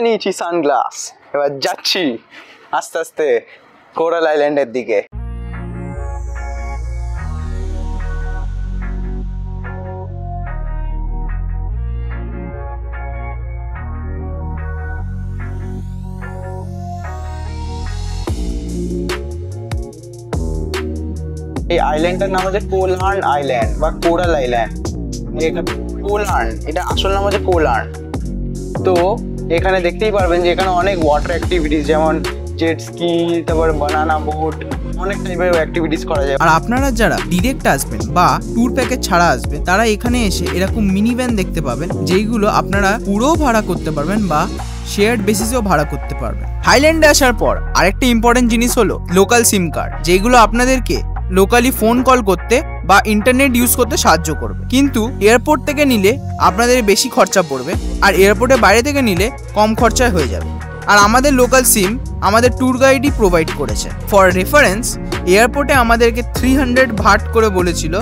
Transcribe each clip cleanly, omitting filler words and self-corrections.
মাথায় নিয়েছি সানগ্লাস, এবার যাচ্ছি আস্তে আস্তে কোরাল আইল্যান্ডের দিকে। এই আইল্যান্ডটার নাম হচ্ছে কোলার্ন আইল্যান্ড বা কোরাল আইল্যান্ড। কোলার্ন, এটা আসল নাম হচ্ছে কোলার্ন। তো এখানে দেখতেই পারবেন যে এখানে অনেক ওয়াটার অ্যাক্টিভিটিস, যেমন জেট স্কি, তারপর বানানা বোট, অনেক টাইপের অ্যাক্টিভিটিস করা যায়। আর আপনারা যারা ডিরেক্ট আসবেন বা ট্যুর প্যাকেজ ছাড়া আসবেন, তারা এখানে এসে এরকম মিনি ভ্যান দেখতে পাবেন, যেইগুলো আপনারা পুরো ভাড়া করতে পারবেন বা শেয়ার্ড বেসিসেও ভাড়া করতে পারবেন। থাইল্যান্ডে আসার পর আরেকটা ইম্পর্টেন্ট জিনিস হলো লোকাল সিম কার্ড, যেগুলো আপনাদেরকে লোকালি ফোন কল করতে বা ইন্টারনেট ইউজ করতে সাহায্য করবে। কিন্তু এয়ারপোর্ট থেকে নিলে আপনাদের বেশি খরচা পড়বে, আর এয়ারপোর্টের বাইরে থেকে নিলে কম খরচায় হয়ে যাবে। আর আমাদের লোকাল সিম আমাদের ট্যুর গাইডই প্রোভাইড করেছে। ফর রেফারেন্স, এয়ারপোর্টে আমাদেরকে 300 ভাট করে বলেছিল,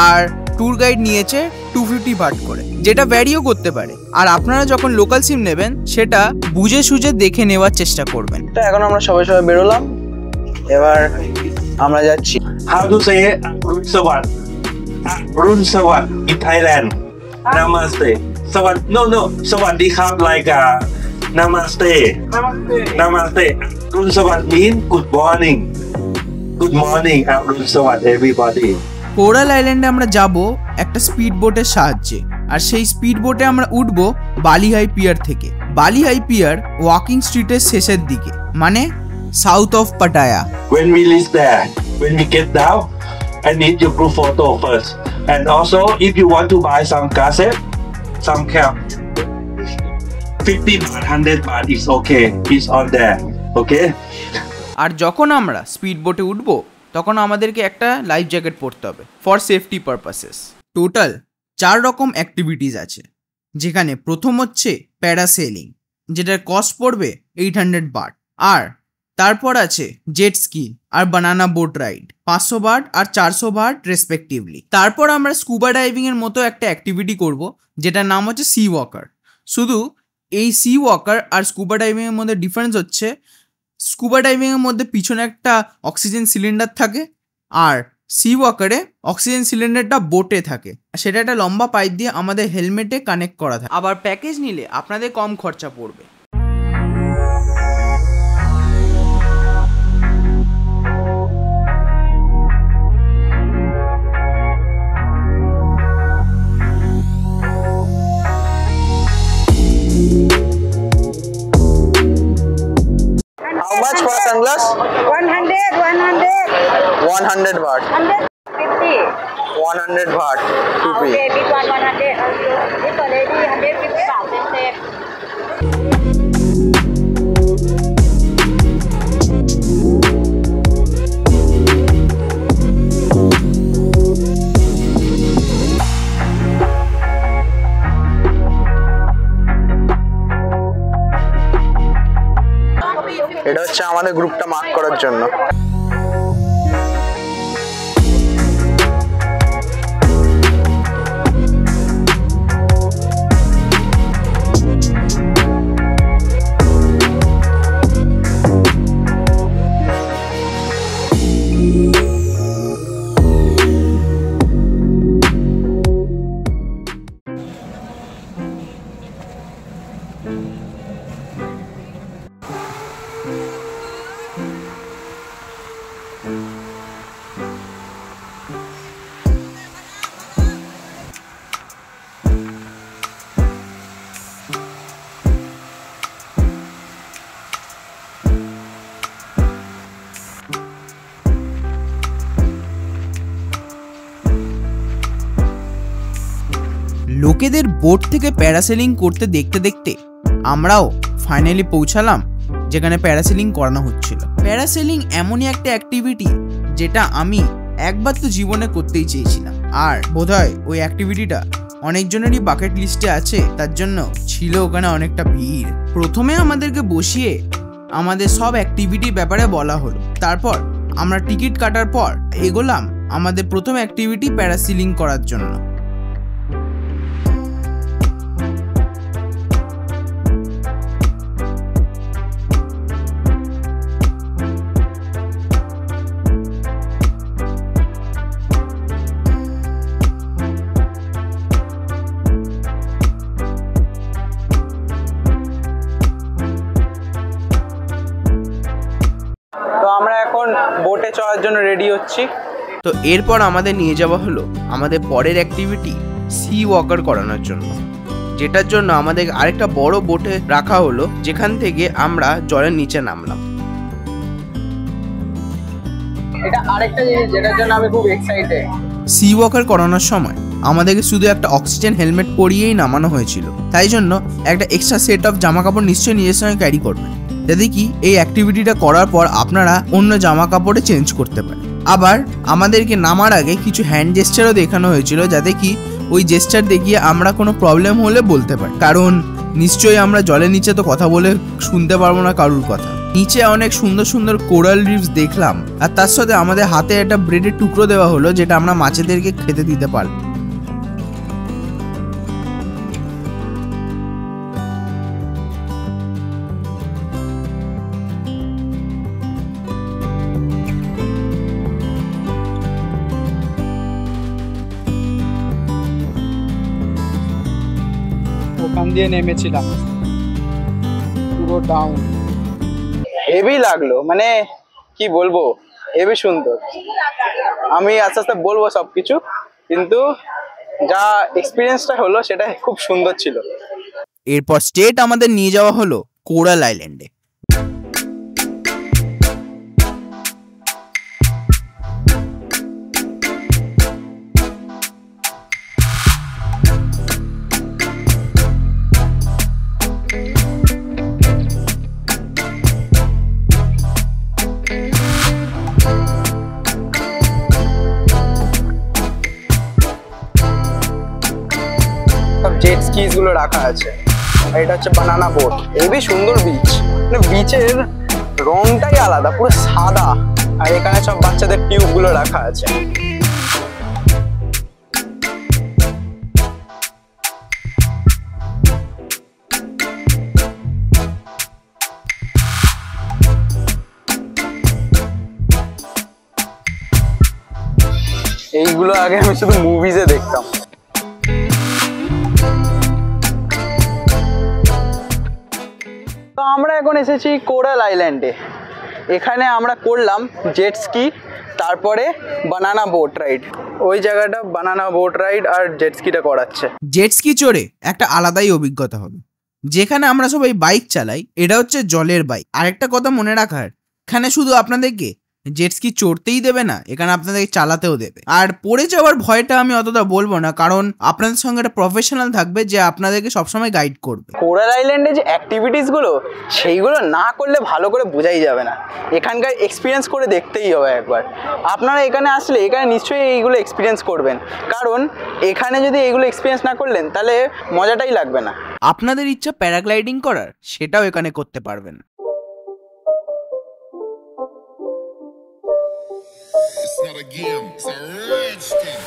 আর ট্যুর গাইড নিয়েছে 250 ভাট করে, যেটা ভ্যারিও করতে পারে। আর আপনারা যখন লোকাল সিম নেবেন, সেটা বুঝে সুঝে দেখে নেওয়ার চেষ্টা করবেন। তো এখন আমরা সবাই বেরোলাম, এবার আমরা যাচ্ছি। How to say Arun Sawat? Arun Sawat in Thailand. Namaste. Sawat. No. Sawadee krap like Namaste. Namaste. Arun Sawat mean good morning. Good morning, Arun Sawat, everybody. Coral আইল্যান্ডে আমরা যাব একটা স্পিড বোটের সাহায্যে, আর সেই স্পিড বোটে আমরা উঠবো বালি হাই পিয়ার থেকে। বালি হাই পিয়ার ওয়াকিং স্ট্রিটের শেষের দিকে, মানে south of Pattaya. When we reach there, when we get down, I need your group photo first. And also, if you want to buy some cassette, some cap, 50 baht, 100 baht is okay. It's on there, okay? আর যখন আমরা speed বোটে উঠবো, তখন আমাদেরকে একটা life jacket পরতে হবে for safety purposes. Total 4 রকম অ্যাক্টিভিটিস আছে, যেখানে প্রথম হচ্ছে প্যারাসেলিং, যেটার কস্ট পড়বে 800 বাট। আর তারপর আছে জেট স্কি আর বানানা বোট রাইড, 500 বাট আর 400 বাট রেসপেক্টিভলি। তারপর আমরা স্কুবা ডাইভিং এর মতো একটা অ্যাক্টিভিটি করব, যেটার নাম হচ্ছে সি ওয়াকার। শুধু এই সি ওয়াকার আর স্কুবা ডাইভিং এর মধ্যে ডিফারেন্স হচ্ছে, স্কুবা ডাইভিং এর মধ্যে পিছনে একটা অক্সিজেন সিলিন্ডার থাকে, আর সি ওয়াকারে অক্সিজেন সিলিন্ডারটা বোটে থাকে। সেটা একটা লম্বা পাইপ দিয়ে আমাদের হেলমেটে কানেক্ট করা থাকে। আবার প্যাকেজ নিলে আপনাদের কম খরচা পড়বে। How much for sunglass? 100 baht. 150. 100 baht. 2 Okay, this one 100. This already 150 baht. Same. এটা হচ্ছে আমাদের গ্রুপটা মার্ক করার জন্য। লোকেদের বোট থেকে প্যারাসেলিং করতে দেখতে দেখতে আমরাও ফাইনালি পৌঁছালাম যেখানে প্যারাসেলিং করানো হচ্ছিল। প্যারাসেলিং এমনই একটা অ্যাক্টিভিটি যেটা আমি একবার তো জীবনে করতেই চেয়েছিলাম, আর বোধহয় ওই অ্যাক্টিভিটিটা অনেকজনেরই বাকেট লিস্টে আছে, তার জন্য ছিল ওখানে অনেকটা ভিড়। প্রথমে আমাদেরকে বসিয়ে আমাদের সব অ্যাক্টিভিটির ব্যাপারে বলা হলো, তারপর আমরা টিকিট কাটার পর এগোলাম আমাদের প্রথম অ্যাক্টিভিটি প্যারাসেলিং করার জন্য। জন্য রেডি হচ্ছি। তো এরপর আমাদের নিয়ে যাওয়া হলো আমাদের পরের অ্যাক্টিভিটি সি ওয়াকার করানোর জন্য, যেটার জন্য আমাদের আরেকটা বড় বোটে রাখা হলো, যেখান থেকে আমরা জলের নিচে নামলাম। এটা আরেকটা জিনিস যেটার জন্য আমি খুব এক্সাইটেড। সি ওয়াকার করানোর সময় আমাদেরকে শুধু একটা অক্সিজেন হেলমেট পরিয়েই নামানো হয়েছিল, তাই জন্য একটা এক্সট্রা সেট অফ জামা কাপড় নিশ্চয়ই নিজের সঙ্গে ক্যারি করবেন, যাতে কি এই অ্যাক্টিভিটিটা করার পর আপনারা অন্য জামা কাপড়ে চেঞ্জ করতে পারেন। আবার আমাদেরকে নামার আগে কিছু হ্যান্ড জেস্টারও দেখানো হয়েছিল, যাতে কি ওই জেস্টার দেখিয়ে আমরা কোনো প্রবলেম হলে বলতে পারি, কারণ নিশ্চয়ই আমরা জলের নিচে তো কথা বলে শুনতে পারবো না কারুর কথা। নিচে অনেক সুন্দর সুন্দর কোরাল রিফস দেখলাম, আর তার সাথে আমাদের হাতে একটা ব্রেডের টুকরো দেওয়া হলো, যেটা আমরা মাছেদেরকে খেতে দিতে পারব। ওখান দিয়ে নেমেছিলাম পুরো ডাউন। হেভি লাগলো, মানে কি বলবো, হেভি সুন্দর। আমি আস্তে আস্তে বলবো সবকিছু, কিন্তু যা এক্সপিরিয়েন্সটা হলো সেটা খুব সুন্দর ছিল। এরপর স্টেট আমাদের নিয়ে যাওয়া হলো কোরাল আইল্যান্ডে। জেট স্কিজ গুলো রাখা আছে, আর এটা হচ্ছে বানানা বোট। হেবি সুন্দর বিচ, মানে বিচের রংটাই আলাদা, পুরো সাদা। আর এখানে সব বাচ্চাদের টিউব গুলো রাখা আছে। এইগুলো আগে আমি শুধু মুভিজে দেখতাম। তো আমরা এখন এসেছি কোরাল আইল্যান্ডে। এখানে আমরা করলাম জেট স্কি, তারপরে বানানা বোট রাইড। ওই জায়গাটা বানানা বোট রাইড আর জেট স্কিটা করাচ্ছে। জেট স্কি চড়ে একটা আলাদাই অভিজ্ঞতা হবে। যেখানে আমরা সবাই বাইক চালাই, এটা হচ্ছে জলের বাইক। আরেকটা কথা মনে রাখার, এখানে শুধু আপনাদেরকে জেট স্কি চড়তেই দেবে না, এখানে আপনাদেরকে চালাতেও দেবে। আর পড়ে যাওয়ার ভয়টা আমি অতটা বলবো না, কারণ আপনাদের সঙ্গে একটা প্রফেশনাল থাকবে যে আপনাদেরকে সবসময় গাইড করবে। কোরাল আইল্যান্ডে যে অ্যাক্টিভিটিস গুলো, সেইগুলো না করলে ভালো করে বোঝাই যাবে না। এখানকার এক্সপিরিয়েন্স করে দেখতেই হবে একবার। আপনারা এখানে আসলে এখানে নিশ্চয়ই এইগুলো এক্সপিরিয়েন্স করবেন, কারণ এখানে যদি এইগুলো এক্সপিরিয়েন্স না করলেন তাহলে মজাটাই লাগবে না। আপনাদের ইচ্ছা প্যারাগ্লাইডিং করার, সেটাও এখানে করতে পারবেন। It's not a game, it's a rich thing.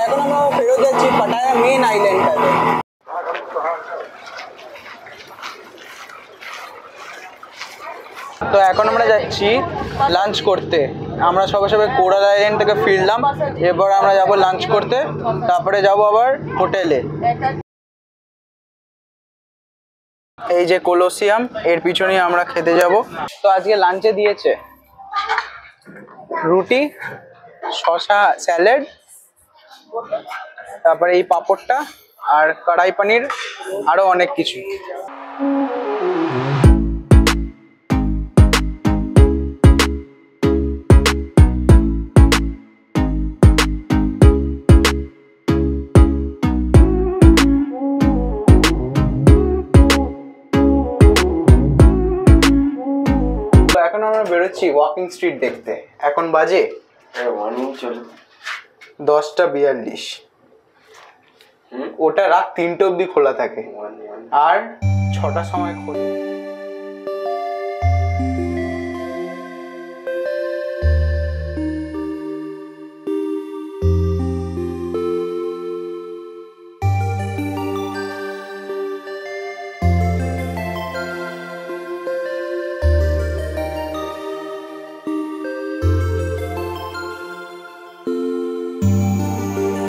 এখন আমরা ফেরত যাচ্ছি পাটায়া মেন আইল্যান্ডটাতে। তো এখন আমরা যাচ্ছি লাঞ্চ করতে। আমরা সবাই সবাই কোরাল আইল্যান্ড থেকে ফিরলাম, এরপর আমরা যাব লাঞ্চ করতে, তারপরে যাব আবার হোটেলে। এই যে কলোসিয়াম, এর পিছনেই আমরা খেতে যাব। তো আজকে লাঞ্চে দিয়েছে রুটি, শসা, স্যালাড, তারপরে এই পাঁপড়টা আর কড়াই পনির, আরো অনেক কিছু। তো এখন আমরা বেরোচ্ছি ওয়াকিং স্ট্রিট দেখতে। এখন বাজে 10:42। ওটা রাত 3টে অবধি খোলা থাকে আর 6টার সময় খোলে।